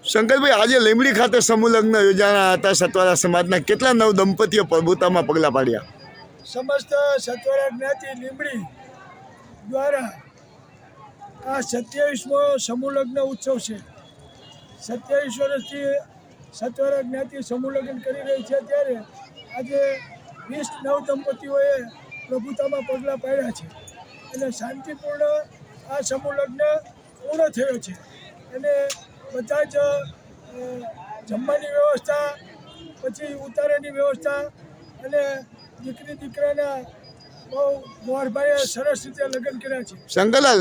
શંકરભાઈ, આજે લીંબડી ખાતે સમૂહ લગ્ન યોજાના હતા સતવારા સમાજના, કેટલા નવ દંપતીઓ પ્રભુતામાં પગલાં પાડ્યા? સમસ્ત સતવારા જ્ઞાતિ લીંબડી દ્વારા આ 27મો સમૂહ લગ્ન ઉત્સવ છે। 27 વર્ષથી સતવારા જ્ઞાતિ સમૂહ લગ્ન કરી રહી છે, ત્યારે આજે 20 નવ દંપતીઓએ પ્રભુતામાં પગલાં પાડ્યા છે અને શાંતિપૂર્ણ આ સમૂહ લગ્ન પૂર્ણ થયો છે। અને બધા જ જમવાની વ્યવસ્થા, પછી ઉતારાની વ્યવસ્થા અને દીકરી દીકરાના બહુ ગોરભાઈએ સરસ રીતે લગ્ન કર્યા છે। શંકરલાલ,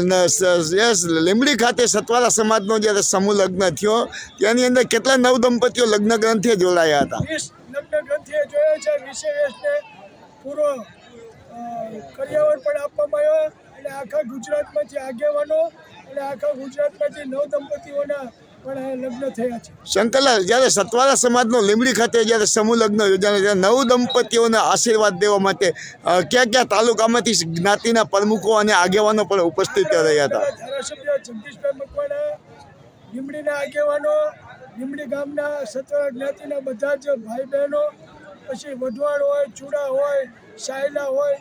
લીંબડી ખાતે સતવારા સમાજનો જ્યારે સમૂહ લગ્ન થયો તેની અંદર કેટલા નવ દંપતીઓ લગ્ન ગ્રંથે જોડાયા હતા? 20 લગ્ન ગ્રંથિએ જોયા છે। 20 પૂરો કરિયાવર પણ આપવામાં આવ્યો અને આખા ગુજરાતમાંથી આગેવાનો અને આખા ગુજરાતમાંથી નવ દંપતીઓના પણ લગ્ન થયા છે। શંકરલાલ, જ્યારે સતવારા સમાજનો લીંબડી ખાતે જ્યારે સમૂહ લગ્ન યોજાના ત્યારે નવ દંપતીઓને આશીર્વાદ દેવા માટે ક્યાં ક્યાં તાલુકામાંથી જ્ઞાતિના પ્રમુખો અને આગેવાનો પણ ઉપસ્થિત રહ્યા હતા? ધારાસભ્ય જગદીશભાઈ મકવાણા, લીંબડીના આગેવાનો, લીંબડી ગામના સતવારા જ્ઞાતિના બધા જ ભાઈ બહેનો, પછી વઢવાણ હોય, ચૂડા હોય, સાયલા હોય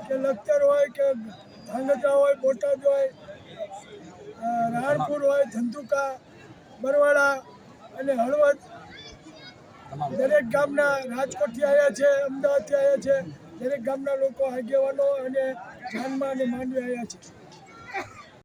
કે લખતર હોય કે ધાંગધ્રા હોય, બોટાદ હોય, રાણપુર હોય, ધંધુકા, બરવાળા અને હળવદ, દરેક ગામના, રાજકોટથી આવ્યા છે, અમદાવાદથી આવ્યા છે, દરેક ગામના લોકો આગેવાનો અને જાનમાં અને માંડવી આવ્યા છે।